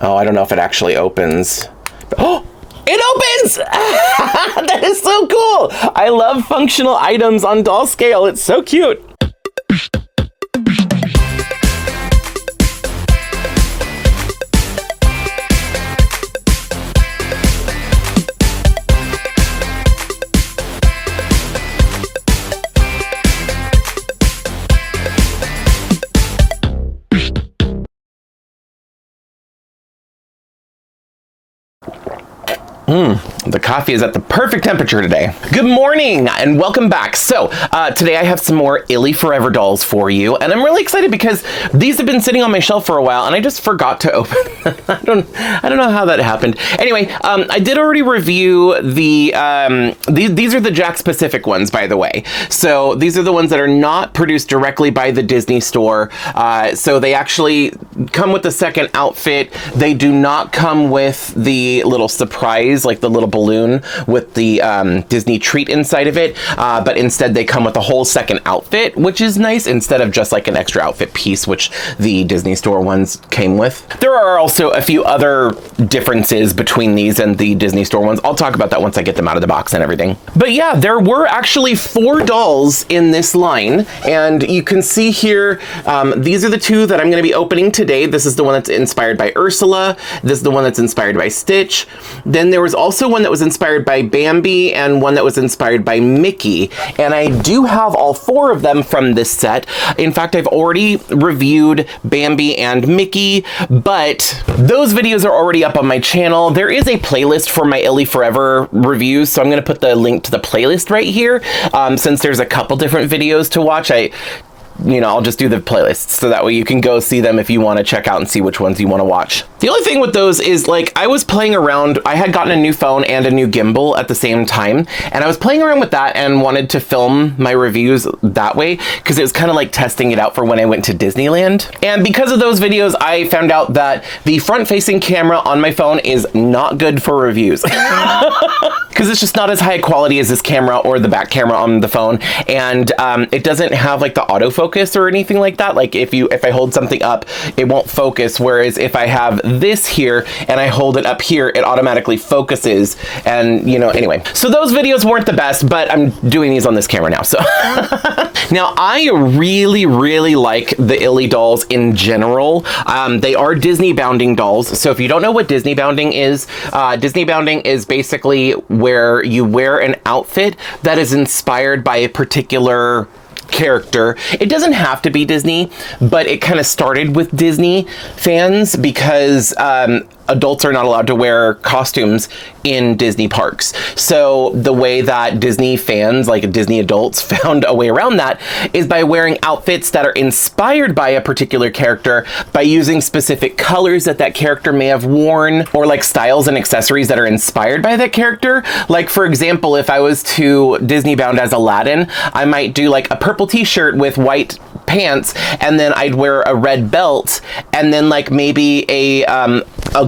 Oh, I don't know if it actually opens. Oh, it opens! That is so cool. I love functional items on doll scale. It's so cute. The coffee is at the perfect temperature today. Good morning and welcome back. So today I have some more ILY Forever dolls for you, and I'm really excited because these have been sitting on my shelf for a while and I just forgot to open them. I don't know how that happened. Anyway, I did already review the these are the Jakks Pacific ones, by the way. So these are the ones that are not produced directly by the Disney store. So they actually come with the second outfit. They do not come with the little surprise, like the little balloon with the Disney treat inside of it, but instead they come with a whole second outfit, which is nice, instead of just like an extra outfit piece, which the Disney store ones came with. There are also a few other differences between these and the Disney store ones. I'll talk about that once I get them out of the box and everything. But yeah, there were actually 4 dolls in this line, and you can see here, these are the 2 that I'm going to be opening today. This is the one that's inspired by Ursula. This is the one that's inspired by Stitch. Then there was also one that was inspired by Bambi and one that was inspired by Mickey. And I do have all 4 of them from this set. In fact, I've already reviewed Bambi and Mickey, but those videos are already up on my channel. There is a playlist for my ILY Forever reviews, so I'm going to put the link to the playlist right here. Since there's a couple different videos to watch, I'll just do the playlists so that way you can go see them if you want to check out and see which ones you want to watch. The only thing with those is, like, I was playing around. I had gotten a new phone and a new gimbal at the same time, and I was playing around with that and wanted to film my reviews that way because it was kind of like testing it out for when I went to Disneyland. And because of those videos, I found out that the front-facing camera on my phone is not good for reviews because it's just not as high quality as this camera or the back camera on the phone, and it doesn't have like the autofocus or anything like that. Like if I hold something up, it won't focus, whereas if I have this here and I hold it up here, it automatically focuses. And anyway, so those videos weren't the best, but I'm doing these on this camera now. So now I really like the ILY dolls in general. They are Disneybounding dolls. So if you don't know what Disneybounding is basically where you wear an outfit that is inspired by a particular character. It doesn't have to be Disney, but it kind of started with Disney fans because adults are not allowed to wear costumes in Disney parks. So the way that Disney fans, like Disney adults, found a way around that is by wearing outfits that are inspired by a particular character, by using specific colors that character may have worn, or like styles and accessories that are inspired by that character. Like, for example, if I was to Disneybound as Aladdin, I might do like a purple t-shirt with white pants, and then I'd wear a red belt, and then like maybe a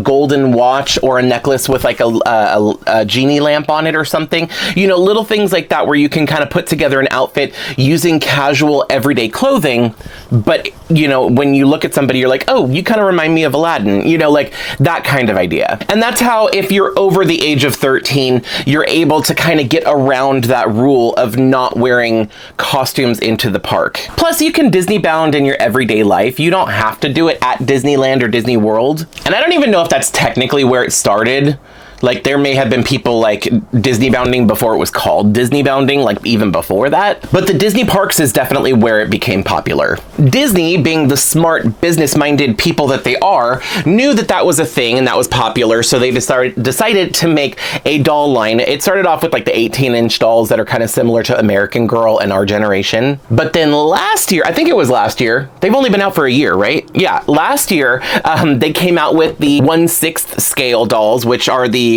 golden watch or a necklace with like a genie lamp on it or something. Little things like that where you can kind of put together an outfit using casual everyday clothing, but when you look at somebody, you're like, oh, you kind of remind me of Aladdin, like that kind of idea. And that's how, if you're over the age of 13, you're able to kind of get around that rule of not wearing costumes into the park. Plus, you can Disneybound in your everyday life. You don't have to do it at Disneyland or Disney World. And I don't even know if that's technically where it started. Like, there may have been people like Disneybounding before it was called Disneybounding, like even before that. But the Disney parks is definitely where it became popular. Disney, being the smart, business-minded people that they are, knew that that was a thing and that was popular, so they decided to make a doll line. It started off with like the 18-inch dolls that are kind of similar to American Girl and Our Generation. But then last year, I think it was last year, they've only been out for a year, right? Yeah, last year, they came out with the 1/6 scale dolls, which are the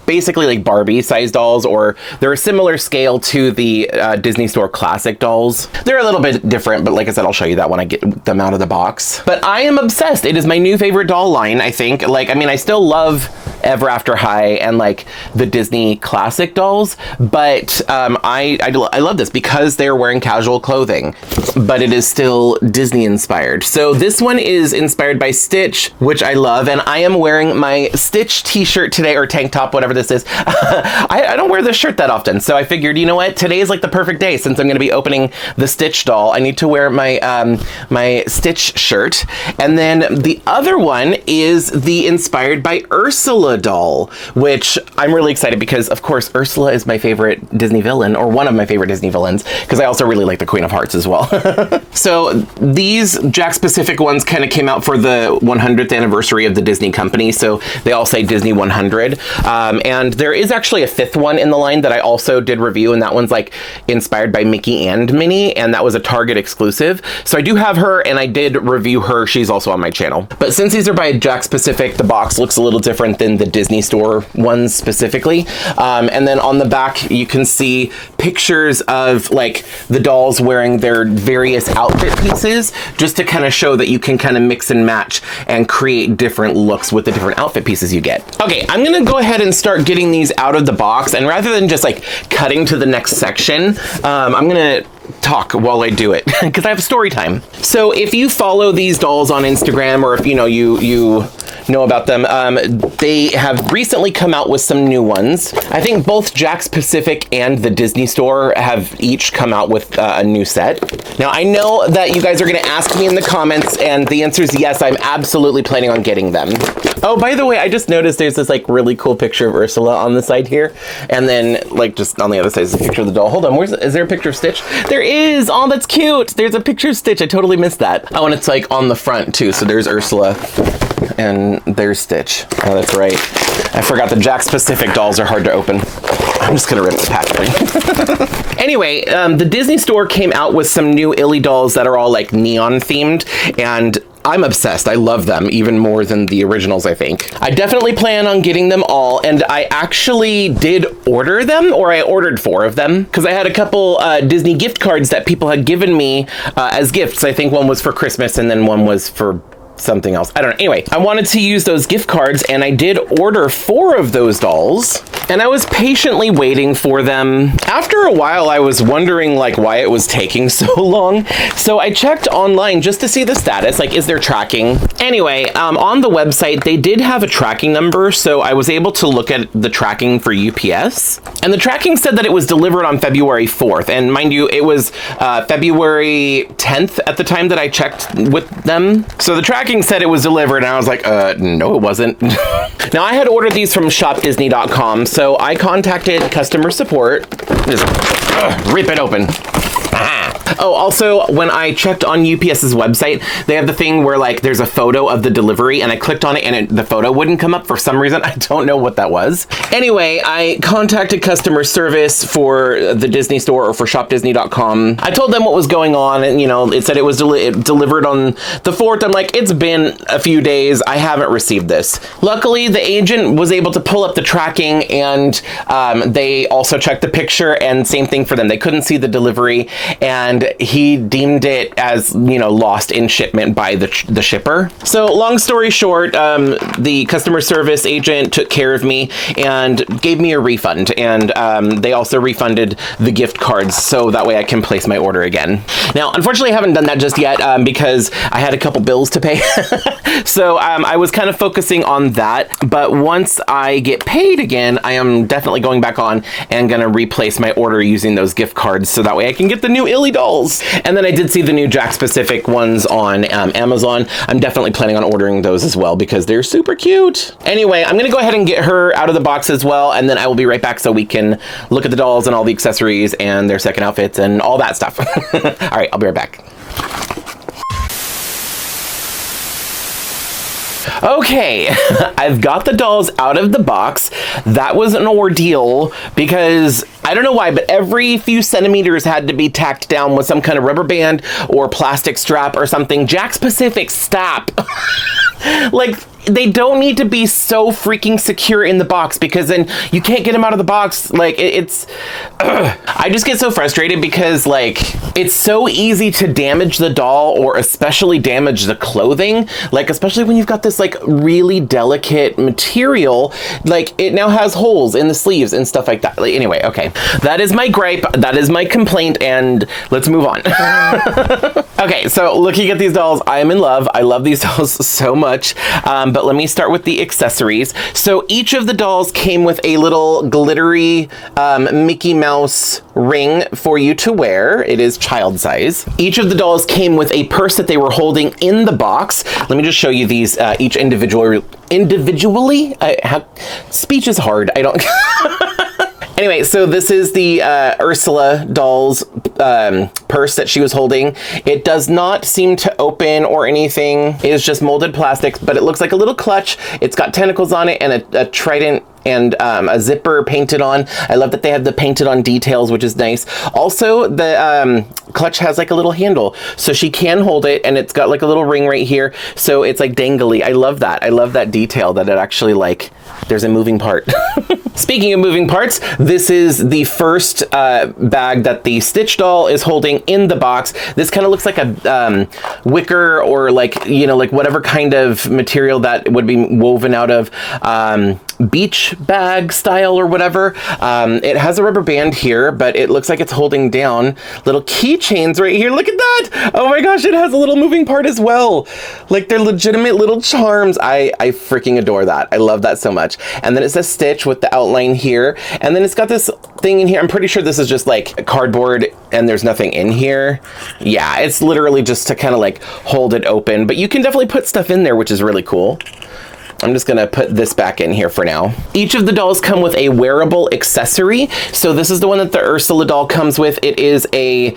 basically like Barbie size dolls, or they're a similar scale to the Disney Store classic dolls. They're a little bit different, but like I said, I'll show you that when I get them out of the box. But I am obsessed. It is my new favorite doll line, I think. Like, I mean, I still love Ever After High and like the Disney classic dolls, but I love this because they're wearing casual clothing, but it is still Disney inspired. So this one is inspired by Stitch, which I love, and I am wearing my Stitch t-shirt today, or tank top, whatever this is. I don't wear this shirt that often, so I figured, you know what, today is like the perfect day since I'm going to be opening the Stitch doll. I need to wear my my Stitch shirt. And then the other one is the inspired by Ursula doll, which I'm really excited because, of course, Ursula is my favorite Disney villain, or one of my favorite Disney villains, because I also really like the Queen of Hearts as well. So these Jakks Pacific ones kind of came out for the 100th anniversary of the Disney company, so they all say Disney 100. And there is actually a 5th one in the line that I also did review, and that one's like inspired by Mickey and Minnie, and that was a Target exclusive. So I do have her, and I did review her. She's also on my channel. But since these are by Jakks Pacific, the box looks a little different than the Disney store ones specifically. And then on the back, you can see pictures of like the dolls wearing their various outfit pieces, just to kind of show that you can kind of mix and match and create different looks with the different outfit pieces you get. Okay, I'm gonna go ahead and start getting these out of the box, and rather than just like cutting to the next section, I'm gonna talk while I do it because I have story time. So if you follow these dolls on Instagram, or if you know about them, they have recently come out with some new ones. I think both Jakks Pacific and the Disney store have each come out with a new set. Now I know that you guys are going to ask me in the comments, and the answer is yes, I'm absolutely planning on getting them. Oh, by the way, I just noticed there's this like really cool picture of Ursula on the side here, and then like just on the other side is a picture of the doll. Hold on, is there a picture of Stitch? There is! Oh, that's cute! There's a picture of Stitch. I totally missed that. Oh, and it's like on the front too, so there's Ursula and there's Stitch. Oh, that's right. I forgot the Jakks Pacific dolls are hard to open. I'm just gonna rip the packaging. Anyway, the Disney store came out with some new ILY dolls that are all like neon themed, and I'm obsessed. I love them even more than the originals, I think. I definitely plan on getting them all, and I actually did order them, or I ordered 4 of them, because I had a couple Disney gift cards that people had given me as gifts. I think one was for Christmas, and then one was for something else. I don't know. Anyway, I wanted to use those gift cards, and I did order 4 of those dolls, and I was patiently waiting for them. After a while, I was wondering like why it was taking so long. So I checked online just to see the status, like is there tracking? Anyway, on the website, they did have a tracking number, so I was able to look at the tracking for UPS, and the tracking said that it was delivered on February 4th. And mind you, it was February 10th at the time that I checked with them. So the tracking said it was delivered, and I was like, no, it wasn't. Now, I had ordered these from shopdisney.com, so I contacted customer support. Just rip it open. Oh, also, when I checked on UPS's website, they have the thing where like there's a photo of the delivery, and I clicked on it and the photo wouldn't come up for some reason. I don't know what that was. Anyway, I contacted customer service for the Disney store, or for shopdisney.com. I told them what was going on, and it said it was delivered on the 4th. I'm like, it's been a few days. I haven't received this. Luckily, the agent was able to pull up the tracking, and they also checked the picture, and same thing for them. They couldn't see the delivery, and he deemed it as, lost in shipment by the shipper. So long story short, the customer service agent took care of me and gave me a refund, and they also refunded the gift cards, so that way I can place my order again. Now, unfortunately, I haven't done that just yet because I had a couple bills to pay. So I was kind of focusing on that, but once I get paid again, I am definitely going back on and gonna replace my order using those gift cards, so that way I can get the new ILY dolls. And then I did see the new Jakks Pacific ones on Amazon. I'm definitely planning on ordering those as well because they're super cute. Anyway, I'm gonna go ahead and get her out of the box as well, and then I will be right back so we can look at the dolls and all the accessories and their second outfits and all that stuff. All right, I'll be right back. Okay, I've got the dolls out of the box. That was an ordeal because I don't know why, but every few centimeters had to be tacked down with some kind of rubber band or plastic strap or something. Jakks Pacific, stop. Like, they don't need to be so freaking secure in the box, because then you can't get them out of the box. Like, I just get so frustrated because, like, it's so easy to damage the doll, or especially damage the clothing. Like, especially when you've got this, like, really delicate material. Like, it now has holes in the sleeves and stuff like that. Like, anyway, okay. That is my gripe. That is my complaint, and let's move on. Okay, so looking at these dolls, I am in love. I love these dolls so much. But let me start with the accessories. So each of the dolls came with a little glittery Mickey Mouse ring for you to wear. It is child size. Each of the dolls came with a purse that they were holding in the box. Let me just show you these each individually. Speech is hard. I don't... Anyway, so this is the Ursula doll's purse that she was holding. It does not seem to open or anything. It is just molded plastic, but it looks like a little clutch. It's got tentacles on it and a trident and a zipper painted on. I love that they have the painted on details, which is nice. Also, the clutch has like a little handle, so she can hold it, and it's got like a little ring right here, so it's like dangly. I love that. I love that detail, that it actually, like, there's a moving part. Speaking of moving parts, this is the first bag that the Stitch doll is holding in the box. This kind of looks like a wicker, or like, you know, like whatever kind of material that would be woven out of beach bag style or whatever. It has a rubber band here, but it looks like it's holding down little keychains right here. Look at that. Oh my gosh, it has a little moving part as well. Like, they're legitimate little charms. I freaking adore that. I love that so much. And then it says Stitch with the outline here. And then it's got this thing in here. I'm pretty sure this is just like cardboard and there's nothing in here. Yeah, it's literally just to kind of like hold it open, but you can definitely put stuff in there, which is really cool. I'm just gonna put this back in here for now. Each of the dolls come with a wearable accessory. So this is the one that the Ursula doll comes with. It is a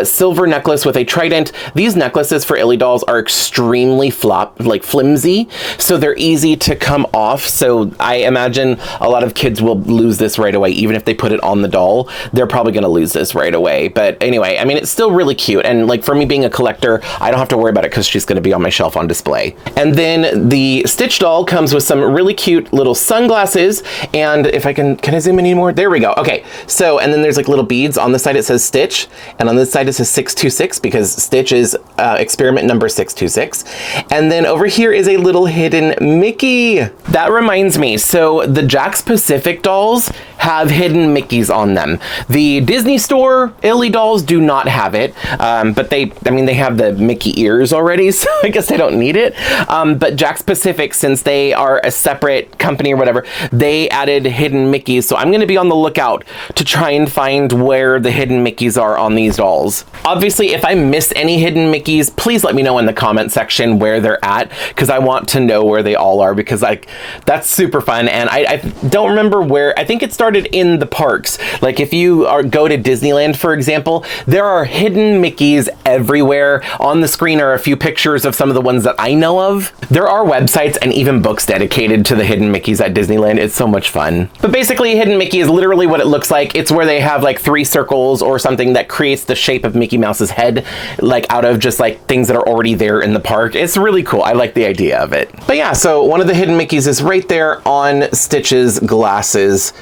silver necklace with a trident. These necklaces for ILY dolls are extremely flimsy, so they're easy to come off. So I imagine a lot of kids will lose this right away. Even if they put it on the doll, they're probably gonna lose this right away. But anyway, I mean, it's still really cute. And like, for me being a collector, I don't have to worry about it because she's gonna be on my shelf on display. And then the Stitch doll comes with some really cute little sunglasses, and if I can I zoom in anymore? There we go. Okay, so, and then there's like little beads. On this side it says Stitch, and on this side it says 626, because Stitch is experiment number 626. And then over here is a little hidden Mickey. That reminds me, so the Jakks Pacific dolls have hidden Mickeys on them. The Disney store ILY dolls do not have it, but they have the Mickey ears already, so I guess they don't need it. But Jakks Pacific, since they are a separate company or whatever, they added hidden Mickeys, so I'm going to be on the lookout to try and find where the hidden Mickeys are on these dolls. Obviously, if I miss any hidden Mickeys, please let me know in the comment section where they're at, because I want to know where they all are, because like, that's super fun. And I don't remember where. I think it started in the parks. Like, if you go to Disneyland, for example, there are hidden Mickeys everywhere. On the screen are a few pictures of some of the ones that I know of. There are websites and even books dedicated to the hidden Mickeys at Disneyland. It's so much fun. But basically, a hidden Mickey is literally what it looks like. It's where they have like 3 circles or something that creates the shape of Mickey Mouse's head, like out of just like things that are already there in the park. It's really cool. I like the idea of it. But yeah, so one of the hidden Mickeys is right there on Stitch's glasses.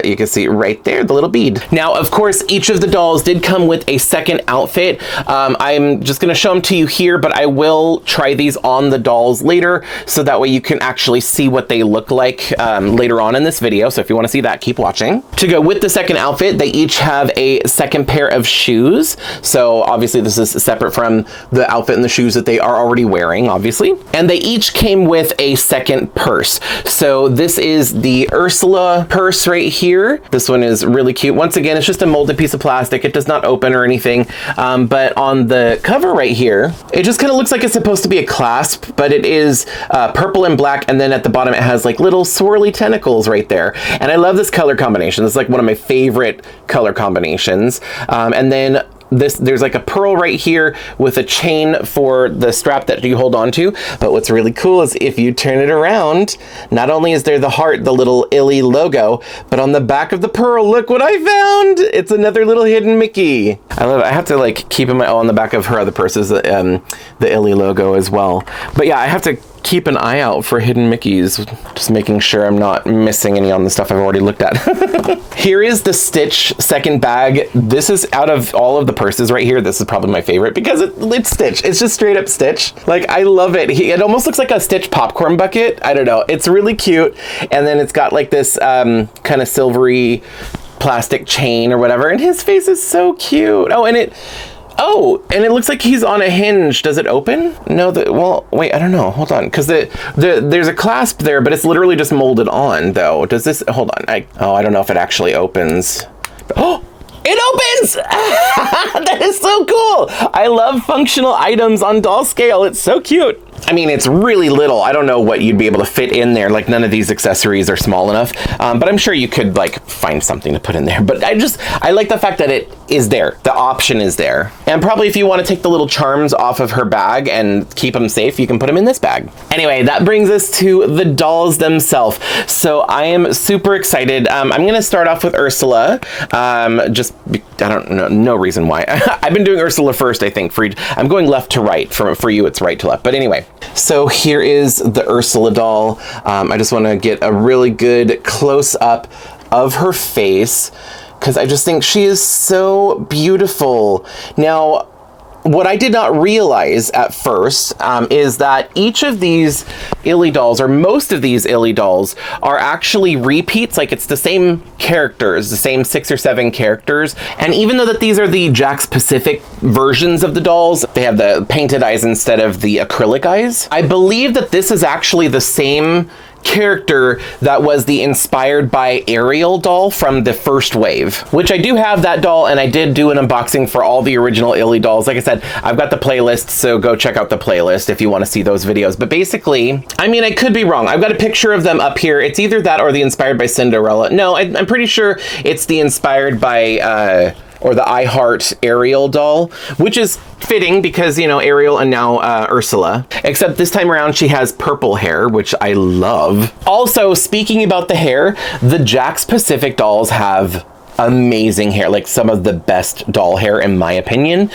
You can see right there, the little bead. Now, of course, each of the dolls did come with a second outfit. I'm just gonna show them to you here, but I will try these on the dolls later, so that way you can actually see what they look like later on in this video. So if you want to see that, keep watching. To go with the second outfit, they each have a second pair of shoes. So obviously this is separate from the outfit and the shoes that they are already wearing, obviously. And they each came with a second purse. So this is the Ursula purse right here. This one is really cute. Once again, it's just a molded piece of plastic. It does not open or anything. But on the cover right here, it just kind of looks like it's supposed to be a clasp, but it is purple and black, and then at the bottom it has like little swirly tentacles right there. And I love this color combination. This is like one of my favorite color combinations. And then there's like a pearl right here with a chain for the strap that you hold on to. But what's really cool is if you turn it around, not only is there the heart, the little ILY logo, but on the back of the pearl, look what I found! It's another little hidden Mickey. I love it. I have to like keep in my, on the back of her other purses, the ILY logo as well. But yeah, I have to keep an eye out for hidden Mickeys. Just making sure I'm not missing any on the stuff I've already looked at. Here is the Stitch second bag. This is out of all of the purses right here. This is probably my favorite because it's Stitch. It's just straight up Stitch. Like, I love it. It almost looks like a Stitch popcorn bucket. I don't know. It's really cute. And then it's got like this kind of silvery plastic chain or whatever. And his face is so cute. Oh, and it looks like he's on a hinge. Does it open? No, well, wait, I don't know. Hold on. Because there's a clasp there, but it's literally just molded on, though. Does this, hold on. I don't know if it actually opens. Oh, it opens! That is so cool. I love functional items on doll scale. It's so cute. I mean, it's really little. I don't know what you'd be able to fit in there. Like, none of these accessories are small enough. But I'm sure you could, like, find something to put in there. But I like the fact that it is there. The option is there. And probably if you want to take the little charms off of her bag and keep them safe, you can put them in this bag. Anyway, that brings us to the dolls themselves. So I am super excited. I'm going to start off with Ursula. I don't know, no reason why. I've been doing Ursula first, I think. I'm going left to right. For you, it's right to left. But anyway. So here is the Ursula doll. I just want to get a really good close-up of her face because I just think she is so beautiful. Now, what I did not realize at first is that each of these ILY dolls, or most of these ILY dolls, are actually repeats. Like, it's the same characters, the same 6 or 7 characters. And even though that these are the Jakks Pacific versions of the dolls, they have the painted eyes instead of the acrylic eyes. I believe that this is actually the same character that was the Inspired by Ariel doll from the first wave, which I do have that doll, and I did do an unboxing for all the original ILY dolls. Like I said, I've got the playlist, so go check out the playlist if you want to see those videos. But basically, I mean, I could be wrong. I've got a picture of them up here. It's either that or the Inspired by Cinderella. No, I'm pretty sure it's the Inspired by or the I Heart Ariel doll, which is fitting because, you know, Ariel and now Ursula. Except this time around she has purple hair, which I love. Also, speaking about the hair, the Jakks Pacific dolls have amazing hair, like some of the best doll hair in my opinion,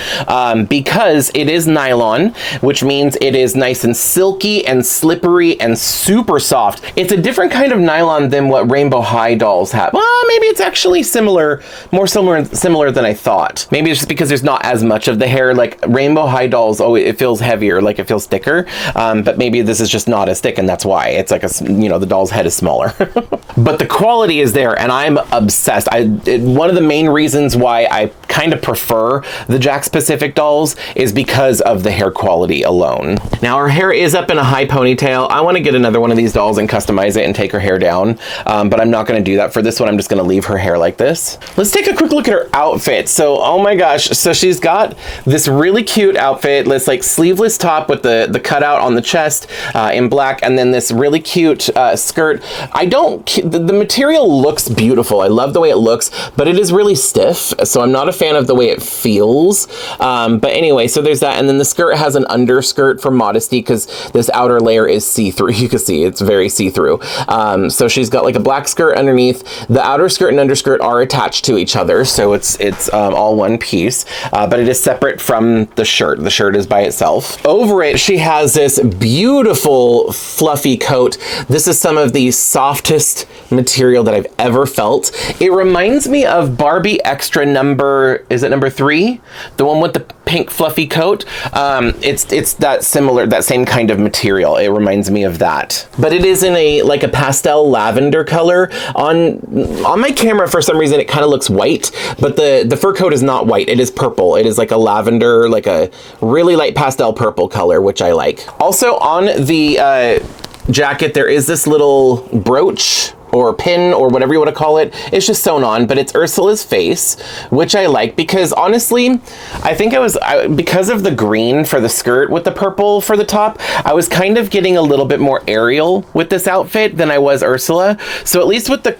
because it is nylon, which means it is nice and silky and slippery and super soft. It's a different kind of nylon than what Rainbow High dolls have. Well, maybe it's actually similar, more similar than I thought. Maybe it's just because there's not as much of the hair. Like Rainbow High dolls, oh, it feels heavier, like it feels thicker, but maybe this is just not as thick, and that's why it's like the doll's head is smaller. But the quality is there, and I'm obsessed. One of the main reasons why I kind of prefer the Jakks Pacific dolls is because of the hair quality alone. Now, her hair is up in a high ponytail. I want to get another one of these dolls and customize it and take her hair down, but I'm not going to do that for this one. I'm just going to leave her hair like this. Let's take a quick look at her outfit. So, oh my gosh. So she's got this really cute outfit, this like sleeveless top with the cutout on the chest in black, and then this really cute skirt. The material looks beautiful. I love the way it looks, but it is really stiff, so I'm not a fan of the way it feels. But anyway, so there's that, and then the skirt has an underskirt for modesty because this outer layer is see-through. You can see it's very see-through. So she's got like a black skirt underneath. The outer skirt and underskirt are attached to each other, so it's all one piece, but it is separate from the shirt. The shirt is by itself. Over it, she has this beautiful fluffy coat. This is some of the softest material that I've ever felt. It reminds me of Barbie Extra number 3? The one with the pink fluffy coat. It's that same kind of material. It reminds me of that. But it is in a pastel lavender color. On my camera, for some reason, it kind of looks white, but the fur coat is not white. It is purple. It is like a lavender, like a really light pastel purple color, which I like. Also on the jacket, there is this little brooch or pin or whatever you want to call it. It's just sewn on, but it's Ursula's face, which I like because honestly, I think because of the green for the skirt with the purple for the top, I was kind of getting a little bit more Ariel with this outfit than I was Ursula. So at least with the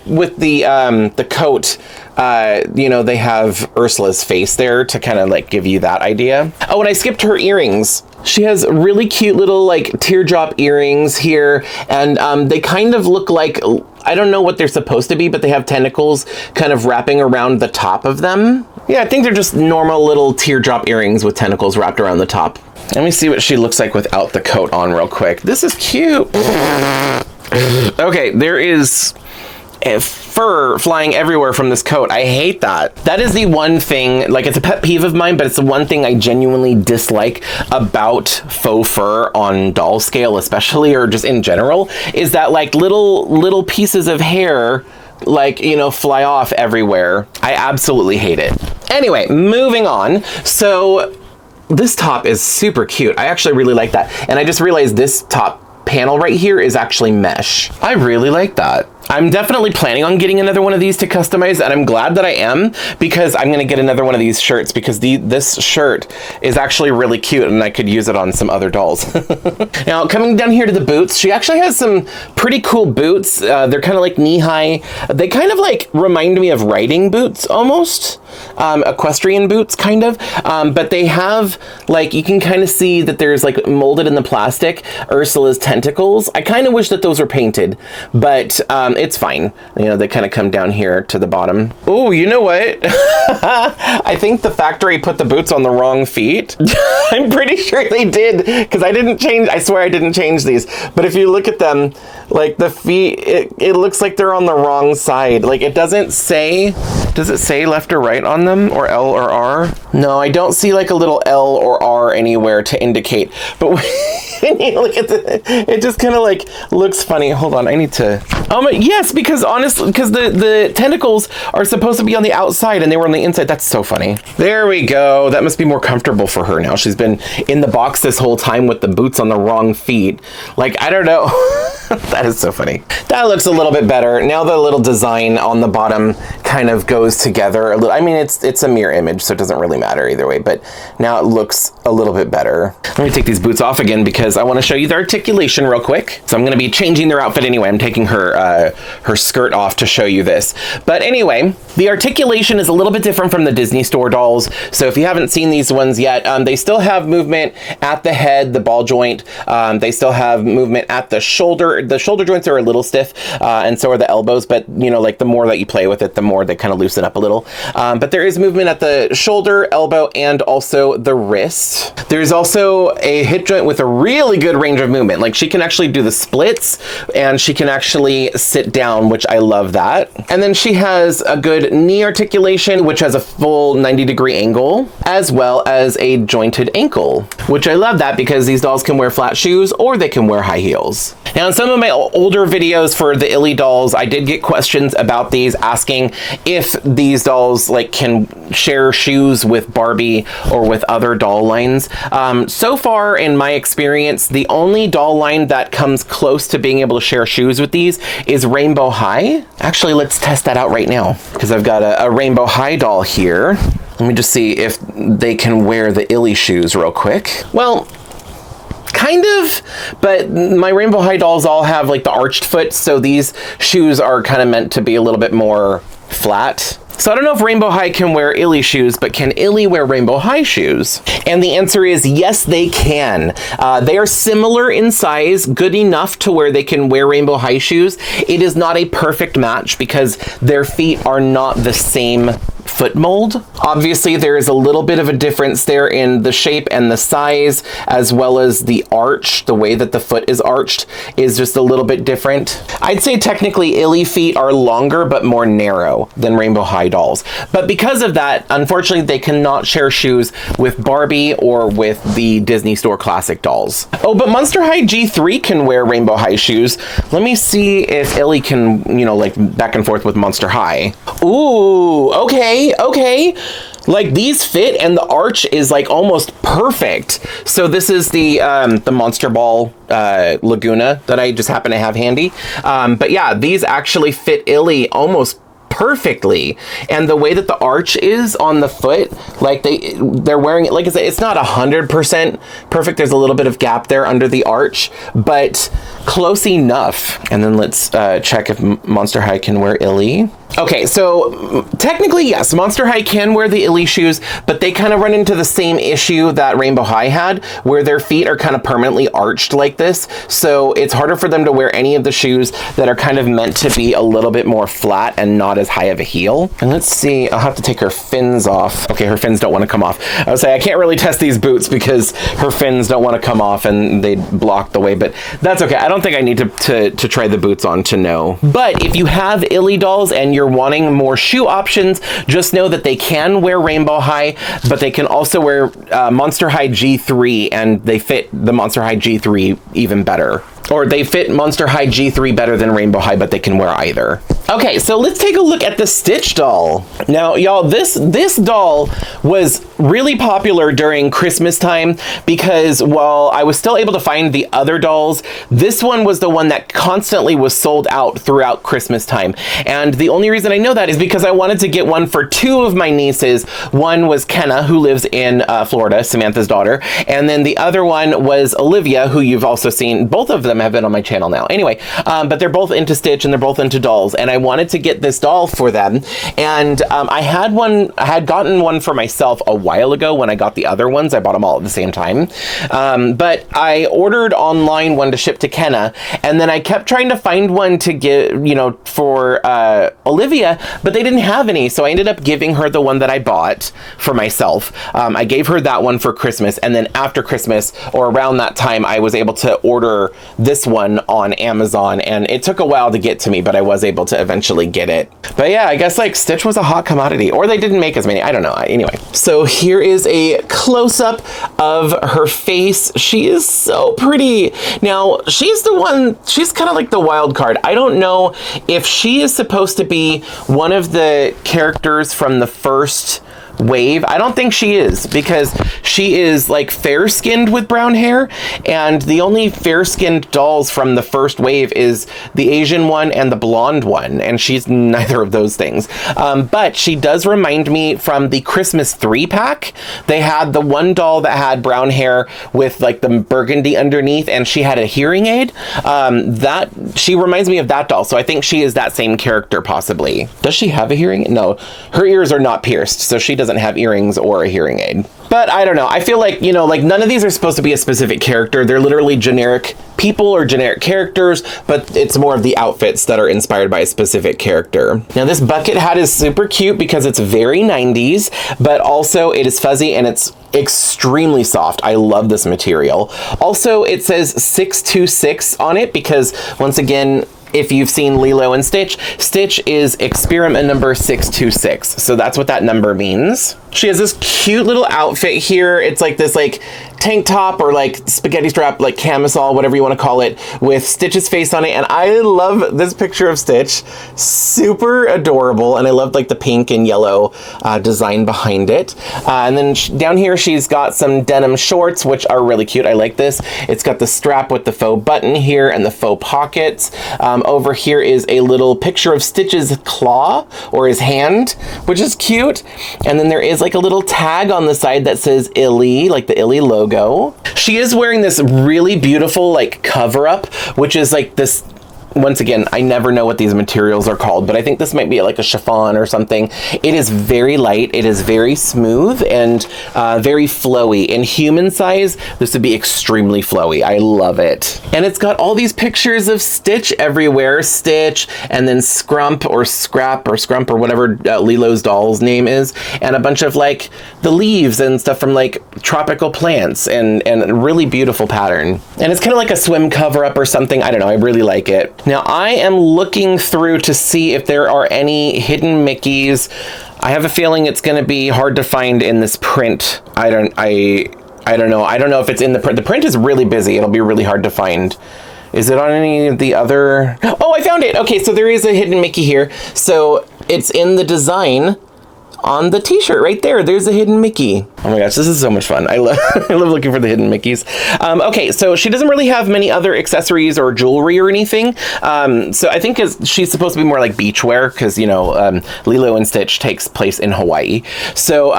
coat, they have Ursula's face there to kind of like give you that idea. Oh, and I skipped her earrings. She has really cute little like teardrop earrings here, and they kind of look like, I don't know what they're supposed to be, but they have tentacles kind of wrapping around the top of them. Yeah, I think they're just normal little teardrop earrings with tentacles wrapped around the top. Let me see what she looks like without the coat on real quick. This is cute. Okay, there is fur flying everywhere from this coat. I hate that. That is the one thing, like, it's a pet peeve of mine, but it's the one thing I genuinely dislike about faux fur on doll scale especially, or just in general, is that like little pieces of hair, like, you know, fly off everywhere. I absolutely hate it. Anyway, moving on. So this top is super cute. I actually really like that. And I just realized this top panel right here is actually mesh. I really like that. I'm definitely planning on getting another one of these to customize, and I'm glad that I am, because I'm gonna get another one of these shirts, because this shirt is actually really cute and I could use it on some other dolls. Now, coming down here to the boots, she actually has some pretty cool boots. They're kind of like knee-high. They kind of like remind me of riding boots almost. Equestrian boots, kind of. But they have, like, you can kind of see that there's like molded in the plastic Ursula's tentacles. I kind of wish that those were painted, but it's fine. You know, they kind of come down here to the bottom. Oh, you know what? I think the factory put the boots on the wrong feet. I'm pretty sure they did, because I swear I didn't change these. But if you look at them, like the feet, it looks like they're on the wrong side. Like, it doesn't say, does it say left or right on them, or L or R? No, I don't see like a little L or R anywhere to indicate. But when you look at it just kind of like looks funny. Hold on, I need to, yes, because honestly, because the tentacles are supposed to be on the outside and they were on the inside. That's so funny. There we go. That must be more comfortable for her now. She's been in the box this whole time with the boots on the wrong feet. Like, I don't know. That is so funny. That looks a little bit better. Now the little design on the bottom kind of goes together a little. I mean, it's a mirror image, so it doesn't really matter either way, but now it looks a little bit better. Let me take these boots off again because I want to show you the articulation real quick. So I'm going to be changing their outfit anyway. I'm taking her skirt off to show you this. But anyway, the articulation is a little bit different from the Disney store dolls. So if you haven't seen these ones yet, they still have movement at the head, the ball joint. They still have movement at the shoulder. The shoulder joints are a little stiff, and so are the elbows, but you know, like the more that you play with it, the more they kind of loosen up a little. But there is movement at the shoulder, elbow, and also the wrist. There's also a hip joint with a really good range of movement. Like, she can actually do the splits, and she can actually sit down, which I love that. And then she has a good knee articulation, which has a full 90-degree angle, as well as a jointed ankle, which I love that because these dolls can wear flat shoes or they can wear high heels. Now, in some of my older videos for the ILY dolls, I did get questions about these, asking if these dolls like can share shoes with Barbie or with other doll lines. So far in my experience, the only doll line that comes close to being able to share shoes with these is Rainbow High. Actually, let's test that out right now, because I've got a Rainbow High doll here. Let me just see if they can wear the ILY shoes real quick. Well, kind of, but my Rainbow High dolls all have like the arched foot, so these shoes are kind of meant to be a little bit more flat. So I don't know if Rainbow High can wear ILY shoes, but can ILY wear Rainbow High shoes? And the answer is yes, they can. They are similar in size, good enough to where they can wear Rainbow High shoes. It is not a perfect match because their feet are not the same foot mold. Obviously, there is a little bit of a difference there in the shape and the size, as well as the arch. The way that the foot is arched is just a little bit different. I'd say technically ILY feet are longer but more narrow than Rainbow High dolls. But because of that, unfortunately, they cannot share shoes with Barbie or with the Disney Store Classic dolls. Oh, but Monster High G3 can wear Rainbow High shoes. Let me see if ILY can, you know, like back and forth with Monster High. Ooh, okay. Okay, like these fit and the arch is like almost perfect. So this is the Monster Ball Laguna that I just happen to have handy. But yeah, these actually fit ILY almost perfectly, and the way that the arch is on the foot, like they're wearing it, like I said, it's not 100% perfect. There's a little bit of gap there under the arch, but close enough. And then let's check if Monster High can wear ILY. Okay, so technically, yes, Monster High can wear the ILY shoes, but they kind of run into the same issue that Rainbow High had, where their feet are kind of permanently arched like this. So it's harder for them to wear any of the shoes that are kind of meant to be a little bit more flat and not as high of a heel. And let's see, I'll have to take her fins off. Okay, her fins don't want to come off. I would say I can't really test these boots because her fins don't want to come off and they block the way, but that's okay. I don't think I need to try the boots on to know. But if you have ILY dolls and you're wanting more shoe options, just know that they can wear Rainbow High, but they can also wear Monster High G3, and they fit the Monster High G3 even better. Or they fit Monster High G3 better than Rainbow High, but they can wear either. Okay, so let's take a look at the Stitch doll. Now, y'all, this doll was really popular during Christmas time because while I was still able to find the other dolls, this one was the one that constantly was sold out throughout Christmas time. And the only reason I know that is because I wanted to get one for two of my nieces. One was Kenna, who lives in Florida, Samantha's daughter, and then the other one was Olivia, who you've also seen. Both of them have been on my channel now. Anyway, but they're both into Stitch and they're both into dolls, and I wanted to get this doll for them. And I had gotten one for myself a while ago when I got the other ones. I bought them all at the same time. But I ordered online one to ship to Kenna, and then I kept trying to find one to get, for Olivia, but they didn't have any. So I ended up giving her the one that I bought for myself. I gave her that one for Christmas, and then after Christmas or around that time, I was able to order this one on Amazon, and it took a while to get to me, but I was able to eventually get it. But yeah, I guess like Stitch was a hot commodity, or they didn't make as many. I don't know. Anyway, so here is a close-up of her face. She is so pretty. Now, she's kind of like the wild card. I don't know if she is supposed to be one of the characters from the first wave. I don't think she is, because she is like fair-skinned with brown hair, and the only fair-skinned dolls from the first wave is the Asian one and the blonde one, and she's neither of those things. But she does remind me from the Christmas 3-pack. They had the one doll that had brown hair with like the burgundy underneath, and she had a hearing aid. That she reminds me of that doll, so I think she is that same character possibly. Does she have a hearing aid? No, her ears are not pierced, so she doesn't have earrings or a hearing aid. But I don't know. I feel like, like none of these are supposed to be a specific character. They're literally generic people or generic characters, but it's more of the outfits that are inspired by a specific character. Now, this bucket hat is super cute because it's very 90s, but also it is fuzzy and it's extremely soft. I love this material. Also, it says 626 on it because, once again, if you've seen Lilo and Stitch, Stitch is experiment number 626. So that's what that number means. She has this cute little outfit here. It's like this tank top or like spaghetti strap, like camisole, whatever you want to call it, with Stitch's face on it. And I love this picture of Stitch. Super adorable. And I love like the pink and yellow design behind it. And then down here, she's got some denim shorts, which are really cute. I like this. It's got the strap with the faux button here and the faux pockets. Over here is a little picture of Stitch's claw or his hand, which is cute. And then there is like a little tag on the side that says ILY, like the ILY logo. She is wearing this really beautiful like cover up, which is like this. Once again, I never know what these materials are called, but I think this might be like a chiffon or something. It is very light. It is very smooth and very flowy. In human size, this would be extremely flowy. I love it. And it's got all these pictures of Stitch everywhere. Stitch, and then Scrump or Scrap or Scrump or whatever Lilo's doll's name is. And a bunch of like the leaves and stuff from like tropical plants, and a really beautiful pattern. And it's kind of like a swim cover up or something. I don't know. I really like it. Now, I am looking through to see if there are any hidden Mickeys. I have a feeling it's going to be hard to find in this print. I don't know. I don't know if it's in the print. The print is really busy. It'll be really hard to find. Is it on any of the other? Oh, I found it. Okay, so there is a hidden Mickey here. So it's in the design on the t-shirt right there. There's a hidden Mickey. Oh my gosh, this is so much fun. I love looking for the hidden Mickeys. Okay, so she doesn't really have many other accessories or jewelry or anything. So I think she's supposed to be more like beachwear because, Lilo and Stitch takes place in Hawaii. So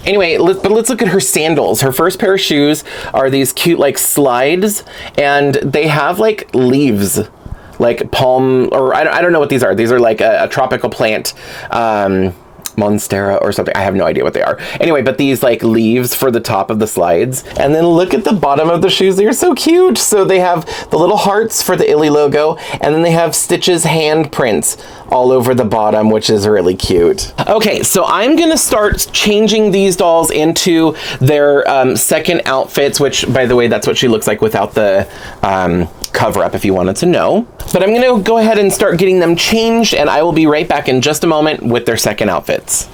anyway, let's look at her sandals. Her first pair of shoes are these cute like slides, and they have like leaves, like palm, or I don't know what these are. These are like a tropical plant monstera or something. I have no idea what they are. Anyway, but these like leaves for the top of the slides. And then look at the bottom of the shoes. They're so cute. So they have the little hearts for the ILY logo, and then they have Stitch's handprints all over the bottom, which is really cute. Okay, so I'm gonna start changing these dolls into their second outfits, which, by the way, that's what she looks like without the cover up, if you wanted to know. But I'm gonna go ahead and start getting them changed, and I will be right back in just a moment with their second outfits.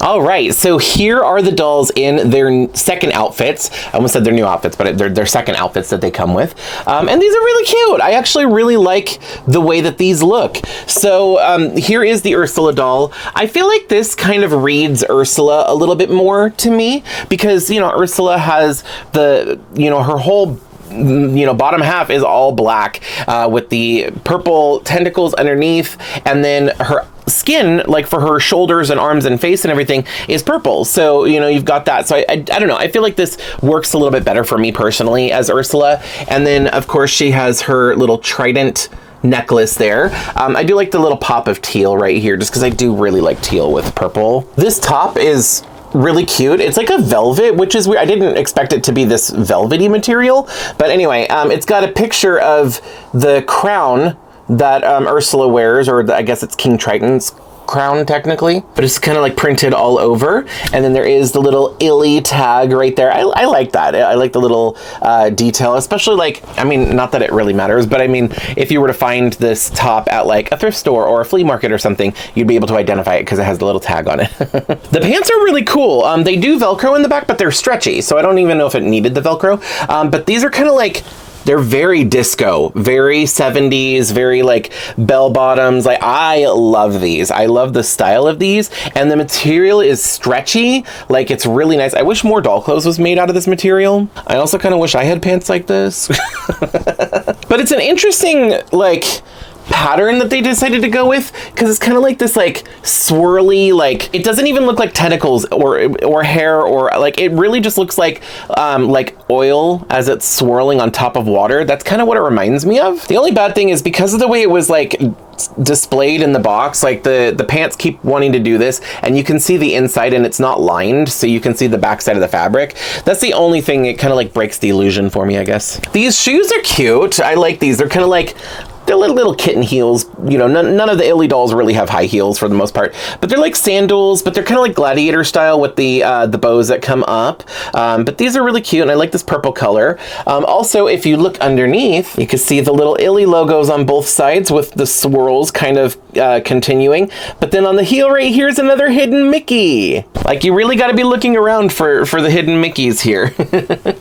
All right, so here are the dolls in their second outfits. I almost said their new outfits, but they're their second outfits that they come with. And these are really cute. I actually really like the way that these look. So here is the Ursula doll. I feel like this kind of reads Ursula a little bit more to me because, you know, Ursula has the, you know, her whole bottom half is all black with the purple tentacles underneath, and then her skin, like for her shoulders and arms and face and everything, is purple. So, you know, you've got that. So I don't know. I feel like this works a little bit better for me personally as Ursula. And then, of course, she has her little trident necklace there. I do like the little pop of teal right here, just because I do really like teal with purple. This top is really cute. It's like a velvet, which is weird. I didn't expect it to be this velvety material, but anyway, it's got a picture of the crown that Ursula wears, or I guess it's King Triton's crown technically, but it's kind of like printed all over. And then there is the little ILY tag right there. I like that. I like the little detail, especially like, I mean, not that it really matters, but I mean, if you were to find this top at like a thrift store or a flea market or something, you'd be able to identify it because it has the little tag on it. The pants are really cool. They do Velcro in the back, but they're stretchy, so I don't even know if it needed the Velcro. But these are kind of like, they're very disco, very 70s, very like bell bottoms. Like, I love these. I love the style of these, and the material is stretchy. Like, it's really nice. I wish more doll clothes was made out of this material. I also kind of wish I had pants like this. But it's an interesting, like, pattern that they decided to go with, because it's kind of like this like swirly, like, it doesn't even look like tentacles or hair, or like, it really just looks like oil as it's swirling on top of water. That's kind of what it reminds me of. The only bad thing is because of the way it was like displayed in the box, like the pants keep wanting to do this, and you can see the inside and it's not lined, so you can see the back side of the fabric. That's the only thing. It kind of like breaks the illusion for me, I guess. These shoes are cute. I like these. They're kind of like, they're little kitten heels. You know, none of the ILY dolls really have high heels for the most part, but they're like sandals, but they're kind of like gladiator style with the bows that come up. But these are really cute, and I like this purple color. Also, if you look underneath, you can see the little ILY logos on both sides with the swirls kind of continuing. But then on the heel right here is another hidden Mickey. Like, you really got to be looking around for the hidden Mickeys here.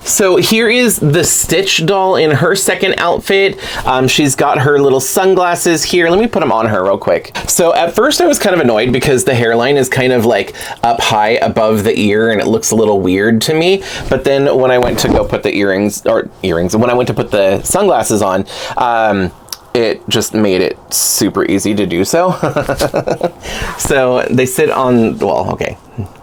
So here is the Stitch doll in her second outfit. She's got her little sunglasses here. Let me put them on her real quick. So at first I was kind of annoyed because the hairline is kind of like up high above the ear, and it looks a little weird to me. But then when I went to go put the when I went to put the sunglasses on, it just made it super easy to do so. So they sit on, well, okay,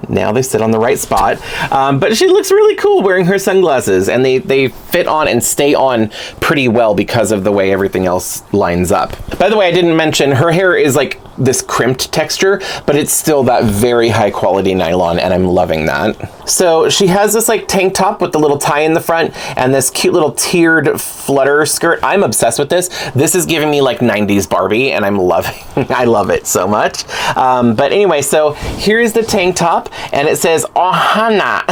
now they sit on the right spot. But she looks really cool wearing her sunglasses, and they fit on and stay on pretty well because of the way everything else lines up. By the way, I didn't mention her hair is like this crimped texture, but it's still that very high quality nylon, and I'm loving that. So she has this like tank top with the little tie in the front and this cute little tiered flutter skirt. I'm obsessed with this. This is giving me like 90s Barbie, and I'm loving I love it so much. But anyway, so here is the tank top, and it says Ohana.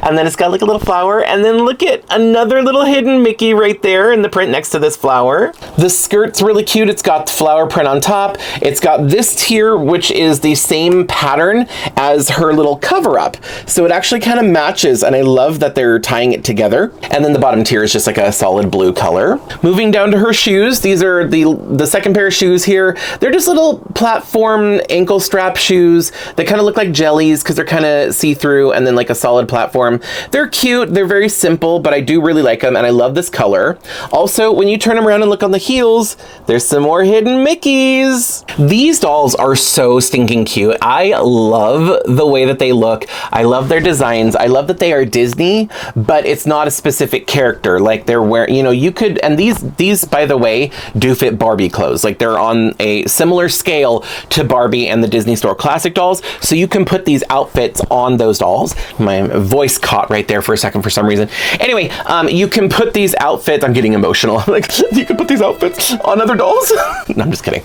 And then it's got like a little flower, and then look at another little hidden Mickey right there in the print next to this flower. The skirt's really cute. It's got the flower print on top. It's got this tier, which is the same pattern as her little cover up. So it actually kind of matches, and I love that they're tying it together. And then the bottom tier is just like a solid blue color. Moving down to her shoes, these are the second pair of shoes here. They're just little platform ankle strap shoes. They kind of look like jellies because they're kind of see-through, and then like a solid platform. They're cute. They're very simple, but I do really like them, and I love this color. Also, when you turn them around and look on the heels, there's some more hidden Mickeys. These dolls are so stinking cute. I love the way that they look. I love their designs. I love that they are Disney, but it's not a specific character. Like they're wearing, you know, you could, and these by the way, do fit Barbie clothes. Like they're on a similar scale to Barbie and the Disney Store Classic dolls. So you can put these outfits on those dolls. My voice caught right there for a second for some reason. Anyway, you can put these outfits, I'm getting emotional. Like you can put these outfits on other dolls. No, I'm just kidding.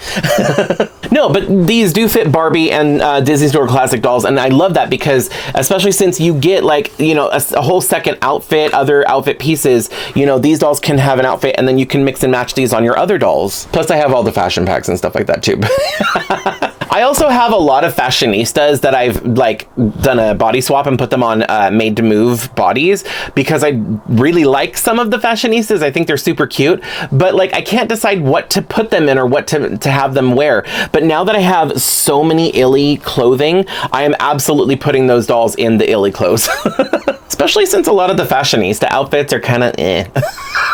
No, but these do fit Barbie and Disney Store Classic dolls, and I love that because, especially since you get like, you know, a whole second outfit, other outfit pieces, you know, these dolls can have an outfit and then you can mix and match these on your other dolls. Plus I have all the fashion packs and stuff like that too. I also have a lot of fashionistas that I've like done a body swap and put them on made to move bodies because I really like some of the fashionistas. I think they're super cute, but like I can't decide what to put them in or what to have them wear. But now that I have so many ILY clothing, I am absolutely putting those dolls in the ILY clothes. Especially since a lot of the fashionista outfits are kind of eh.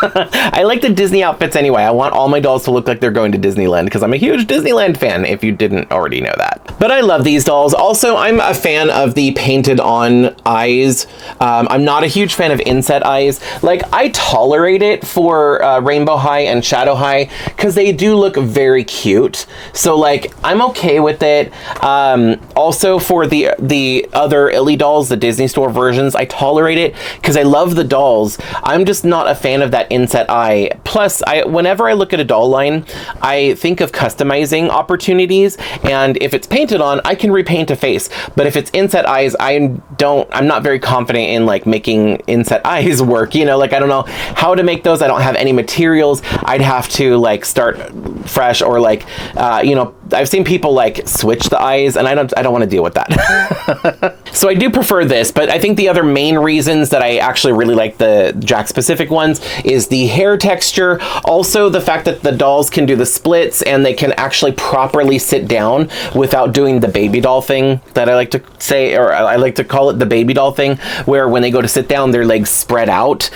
I like the Disney outfits anyway. I want all my dolls to look like they're going to Disneyland because I'm a huge Disneyland fan, if you didn't already know that. But I love these dolls. Also, I'm a fan of the painted on eyes. I'm not a huge fan of inset eyes. Like, I tolerate it for Rainbow High and Shadow High because they do look very cute. So like, I'm okay with it. Also for the other ILY dolls, the Disney Store versions, I tolerate it because I love the dolls. I'm just not a fan of that inset eye. Plus, whenever I look at a doll line, I think of customizing opportunities, and if it's painted on, I can repaint a face. But if it's inset eyes, I'm not very confident in like making inset eyes work. You know, like I don't know how to make those. I don't have any materials. I'd have to like start fresh, or like you know, I've seen people like switch the eyes, and I don't want to deal with that. So I do prefer this, but I think the other main reasons that I actually really like the Jakks Pacific ones is the hair texture. Also the fact that the dolls can do the splits and they can actually properly sit down without doing the baby doll thing that I like to say, or I like to call it the baby doll thing, where when they go to sit down, their legs spread out,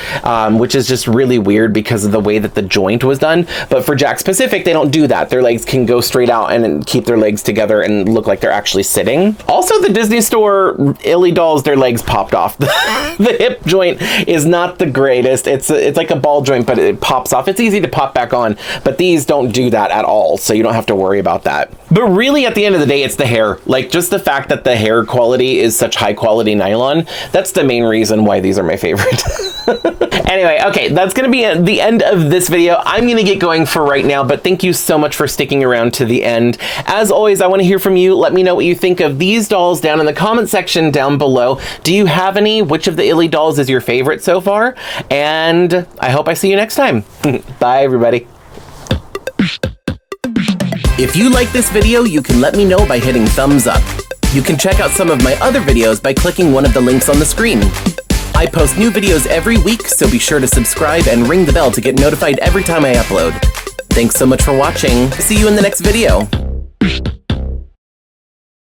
which is just really weird because of the way that the joint was done. But for Jakks Pacific, they don't do that. Their legs can go straight out and keep their legs together and look like they're actually sitting. Also, the Disney Store ILY dolls, their legs popped off. The hip joint is not the greatest. It's like a ball joint, but it pops off. It's easy to pop back on, but these don't do that at all, so you don't have to worry about that. But really, at the end of the day, it's the hair. Like, just the fact that the hair quality is such high quality nylon, that's the main reason why these are my favorite. Anyway, okay, that's gonna be the end of this video. I'm gonna get going for right now, but thank you so much for sticking around to the end. As always, I want to hear from you. Let me know what you think of these dolls down in the comment section down below. Do you have any? Which of the ILY dolls is your favorite so far? And I hope I see you next time. Bye, everybody. If you like this video, you can let me know by hitting thumbs up. You can check out some of my other videos by clicking one of the links on the screen. I post new videos every week, so be sure to subscribe and ring the bell to get notified every time I upload. Thanks so much for watching. See you in the next video.